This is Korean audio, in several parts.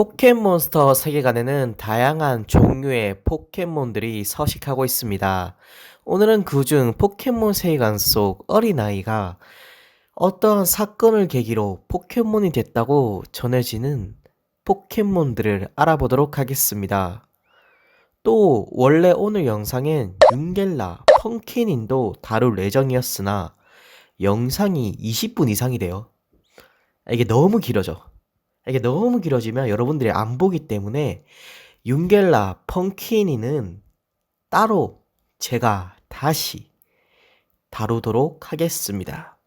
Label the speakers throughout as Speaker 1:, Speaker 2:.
Speaker 1: 포켓몬스터 세계관에는 다양한 종류의 포켓몬들이 서식하고 있습니다. 오늘은 그중 포켓몬 세계관 속 어린아이가 어떠한 사건을 계기로 포켓몬이 됐다고 전해지는 포켓몬들을 알아보도록 하겠습니다. 또 원래 오늘 영상엔 윤겔라, 펑키닌도 다룰 예정이었으나 영상이 20분 이상이 돼요. 이게 너무 길어져. 이게 너무 길어지면 여러분들이 안 보기 때문에 윤겔라 펑키니는 따로 제가 다시 다루도록 하겠습니다.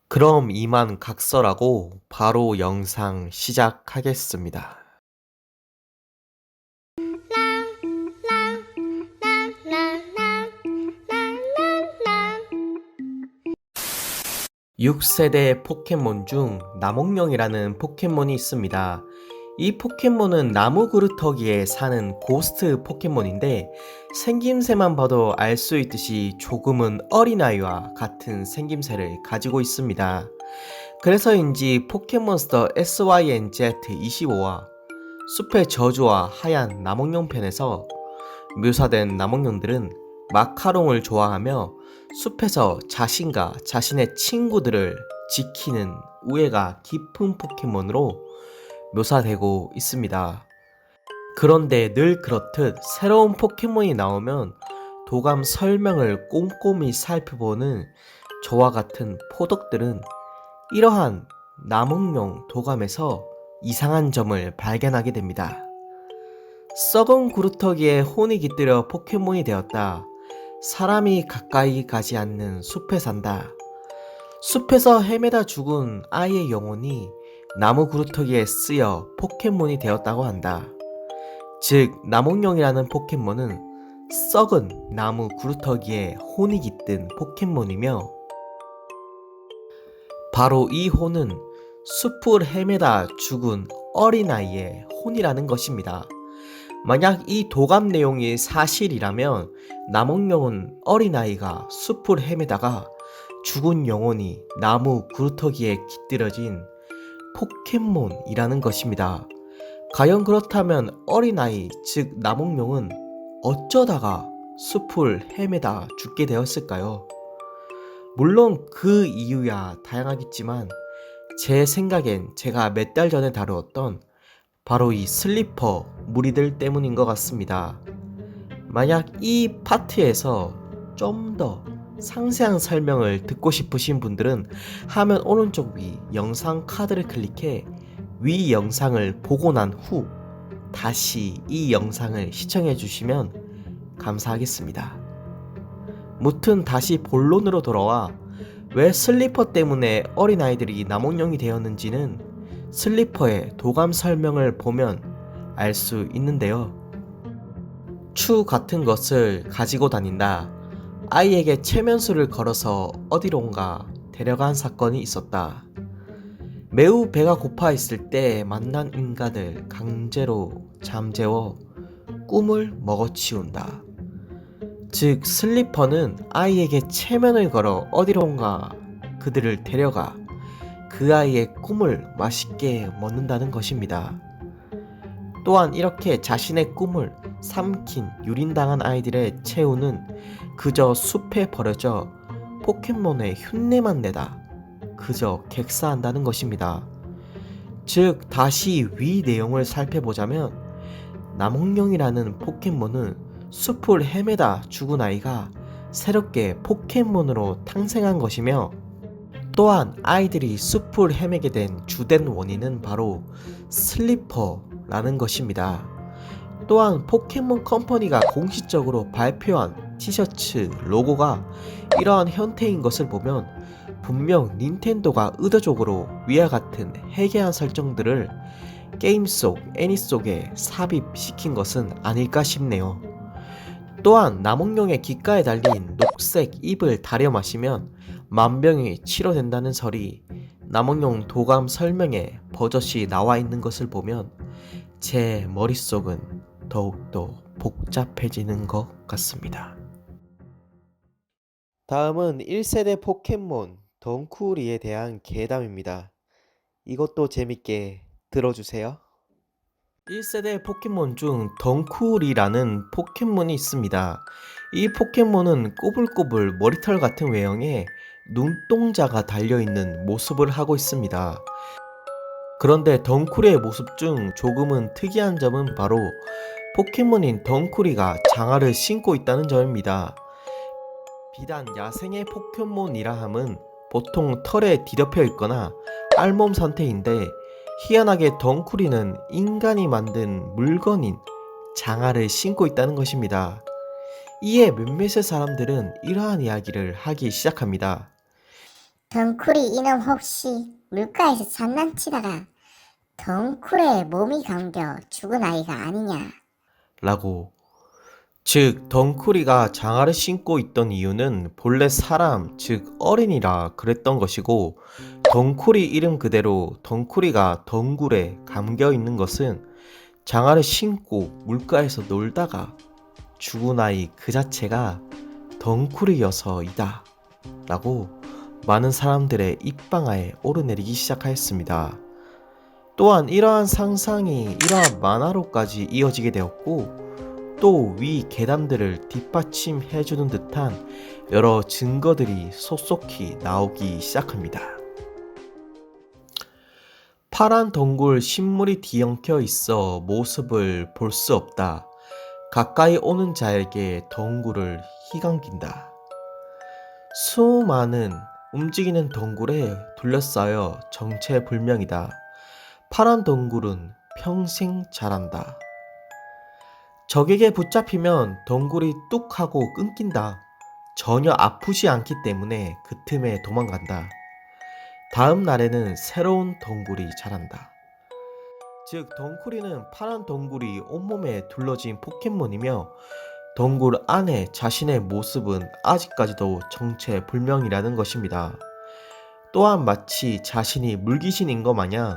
Speaker 1: 그럼 이만 각설하고 바로 영상 시작하겠습니다. 6세대 포켓몬 중 나몽룡이라는 포켓몬이 있습니다. 이 포켓몬은 나무 그루터기에 사는 고스트 포켓몬인데 생김새만 봐도 알 수 있듯이 조금은 어린아이와 같은 생김새를 가지고 있습니다. 그래서인지 포켓몬스터 SYNZ25와 숲의 저주와 하얀 나몽룡 편에서 묘사된 나몽룡들은 마카롱을 좋아하며 숲에서 자신과 자신의 친구들을 지키는 우애가 깊은 포켓몬으로 묘사되고 있습니다. 그런데 늘 그렇듯 새로운 포켓몬이 나오면 도감 설명을 꼼꼼히 살펴보는 저와 같은 포덕들은 이러한 나몽룡 도감에서 이상한 점을 발견하게 됩니다. 썩은 구루터기에 혼이 깃들여 포켓몬이 되었다. 사람이 가까이 가지 않는 숲에 산다. 숲에서 헤매다 죽은 아이의 영혼이 나무 구루터기에 쓰여 포켓몬이 되었다고 한다. 즉, 나몽룡이라는 포켓몬은 썩은 나무 구루터기에 혼이 깃든 포켓몬이며 바로 이 혼은 숲을 헤매다 죽은 어린아이의 혼이라는 것입니다. 만약 이 도감 내용이 사실이라면 나몽룡은 어린아이가 숲을 헤매다가 죽은 영혼이 나무 구루터기에 깃들어진 포켓몬이라는 것입니다. 과연 그렇다면 어린아이, 즉 나몽룡은 어쩌다가 숲을 헤매다 죽게 되었을까요? 물론 그 이유야 다양하겠지만 제 생각엔 제가 몇 달 전에 다루었던 바로 이 슬리퍼 무리들 때문인 것 같습니다. 만약 이 파트에서 좀 더 상세한 설명을 듣고 싶으신 분들은 화면 오른쪽 위 영상 카드를 클릭해 위 영상을 보고 난 후 다시 이 영상을 시청해 주시면 감사하겠습니다. 무튼 다시 본론으로 돌아와 왜 슬리퍼 때문에 어린아이들이 나몽룡이 되었는지는 슬리퍼의 도감 설명을 보면 알 수 있는데요. 추 같은 것을 가지고 다닌다. 아이에게 체면수를 걸어서 어디론가 데려간 사건이 있었다. 매우 배가 고파 있을 때 만난 인간을 강제로 잠재워 꿈을 먹어치운다. 즉, 슬리퍼는 아이에게 체면을 걸어 어디론가 그들을 데려가 그 아이의 꿈을 맛있게 먹는다는 것입니다. 또한 이렇게 자신의 꿈을 삼킨 유린당한 아이들의 최후는 그저 숲에 버려져 포켓몬의 흉내만 내다 그저 객사한다는 것입니다. 즉, 다시 위 내용을 살펴보자면 나몽룡이라는 포켓몬은 숲을 헤매다 죽은 아이가 새롭게 포켓몬으로 탄생한 것이며 또한 아이들이 숲을 헤매게 된 주된 원인은 바로 슬리퍼라는 것입니다. 또한 포켓몬 컴퍼니가 공식적으로 발표한 티셔츠 로고가 이러한 형태인 것을 보면 분명 닌텐도가 의도적으로 위와 같은 해괴한 설정들을 게임 속 애니 속에 삽입시킨 것은 아닐까 싶네요. 또한 나몽룡의 귓가에 달린 녹색 잎을 다려 마시면 만병이 치료된다는 설이 나몽룡 도감 설명에 버젓이 나와 있는 것을 보면 제 머릿속은 더욱더 복잡해지는 것 같습니다. 다음은 1세대 포켓몬 덩쿠리에 대한 괴담입니다. 이것도 재밌게 들어주세요. 1세대 포켓몬 중 덩쿨이라는 포켓몬이 있습니다. 이 포켓몬은 꼬불꼬불 머리털 같은 외형에 눈동자가 달려있는 모습을 하고 있습니다. 그런데 덩쿨의 모습 중 조금은 특이한 점은 바로 포켓몬인 덩쿨이가 장화를 신고 있다는 점입니다. 비단 야생의 포켓몬이라 함은 보통 털에 뒤덮여 있거나 알몸 상태인데 희한하게 덩쿨이는 인간이 만든 물건인 장화를 신고 있다는 것입니다. 이에 몇몇의 사람들은 이러한 이야기를 하기 시작합니다.
Speaker 2: 덩쿨이 이놈 혹시 물가에서 장난치다가 덩쿨의 몸이 감겨 죽은 아이가 아니냐?
Speaker 1: 라고. 즉 덩쿨이가 장화를 신고 있던 이유는 본래 사람, 즉 어린이라 그랬던 것이고, 덩쿨이 이름 그대로 덩쿨이가 덩굴에 감겨 있는 것은 장화를 신고 물가에서 놀다가 죽은 아이 그 자체가 덩쿨이어서이다 라고 많은 사람들의 입방아에 오르내리기 시작하였습니다. 또한 이러한 상상이 일화 만화로까지 이어지게 되었고, 또 위 계담들을 뒷받침해주는 듯한 여러 증거들이 속속히 나오기 시작합니다. 파란 덩굴 신물이 뒤엉켜 있어 모습을 볼 수 없다. 가까이 오는 자에게 덩굴을 희감긴다. 수많은 움직이는 덩굴에 둘러싸여 정체불명이다. 파란 덩굴은 평생 자란다. 적에게 붙잡히면 덩굴이 뚝 하고 끊긴다. 전혀 아프지 않기 때문에 그 틈에 도망간다. 다음 날에는 새로운 덩굴이 자란다. 즉 덩쿨이는 파란 덩굴이 온몸에 둘러진 포켓몬이며, 덩굴 안에 자신의 모습은 아직까지도 정체불명이라는 것입니다. 또한 마치 자신이 물귀신인 것 마냥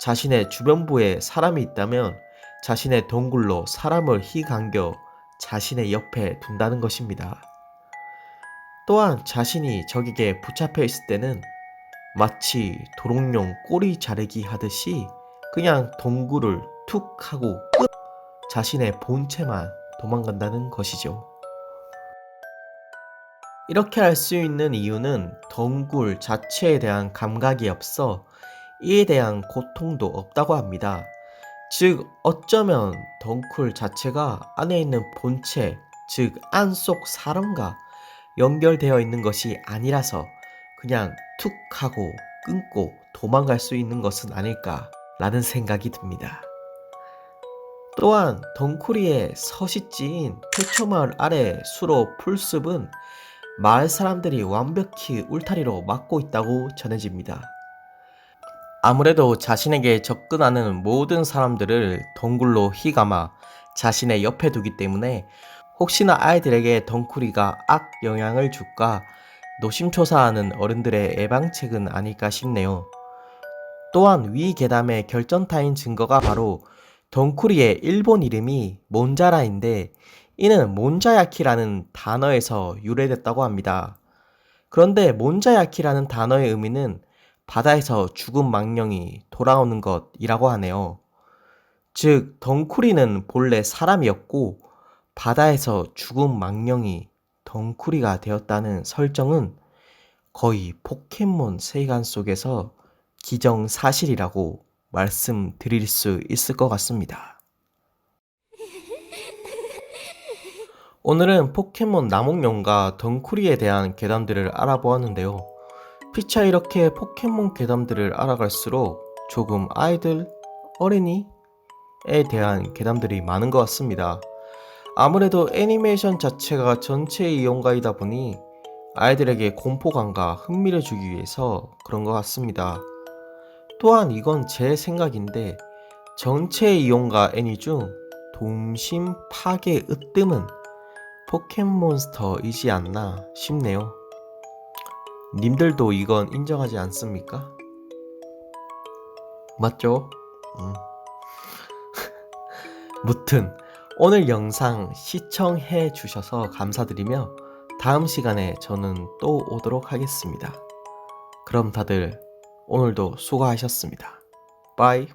Speaker 1: 자신의 주변부에 사람이 있다면 자신의 덩굴로 사람을 희감겨 자신의 옆에 둔다는 것입니다. 또한 자신이 적에게 붙잡혀 있을 때는 마치 도롱뇽 꼬리 자르기 하듯이 그냥 덩굴을 툭 하고 끝! 자신의 본체만 도망간다는 것이죠. 이렇게 할 수 있는 이유는 덩굴 자체에 대한 감각이 없어 이에 대한 고통도 없다고 합니다. 즉 어쩌면 덩쿨 자체가 안에 있는 본체, 즉 안 속 사람과 연결되어 있는 것이 아니라서 그냥 툭 하고 끊고 도망갈 수 있는 것은 아닐까 라는 생각이 듭니다. 또한 덩쿨이의 서식지인 태초마을 아래 수로 풀숲은 마을 사람들이 완벽히 울타리로 막고 있다고 전해집니다. 아무래도 자신에게 접근하는 모든 사람들을 덩굴로 휘감아 자신의 옆에 두기 때문에 혹시나 아이들에게 덩쿨이가 악 영향을 줄까 노심초사하는 어른들의 예방책은 아닐까 싶네요. 또한 위 계담의 결정타인 증거가 바로 덩쿨이의 일본 이름이 몬자라인데, 이는 몬자야키라는 단어에서 유래됐다고 합니다. 그런데 몬자야키라는 단어의 의미는 바다에서 죽은 망령이 돌아오는 것이라고 하네요. 즉 덩쿨이는 본래 사람이었고 바다에서 죽은 망령이 덩쿨이가 되었다는 설정은 거의 포켓몬 세계관 속에서 기정사실이라고 말씀드릴 수 있을 것 같습니다. 오늘은 포켓몬 나몽룡과 덩쿨이에 대한 괴담들을 알아보았는데요. 피차 이렇게 포켓몬 괴담들을 알아갈수록 조금 아이들, 어린이에 대한 괴담들이 많은 것 같습니다. 아무래도 애니메이션 자체가 전체 이용가이다 보니 아이들에게 공포감과 흥미를 주기 위해서 그런 것 같습니다. 또한 이건 제 생각인데 전체 이용가 애니 중 동심 파괴 으뜸은 포켓몬스터이지 않나 싶네요. 님들도 이건 인정하지 않습니까? 맞죠? 무튼 오늘 영상 시청해 주셔서 감사드리며 다음 시간에 저는 또 오도록 하겠습니다. 그럼 다들 오늘도 수고하셨습니다. 빠이.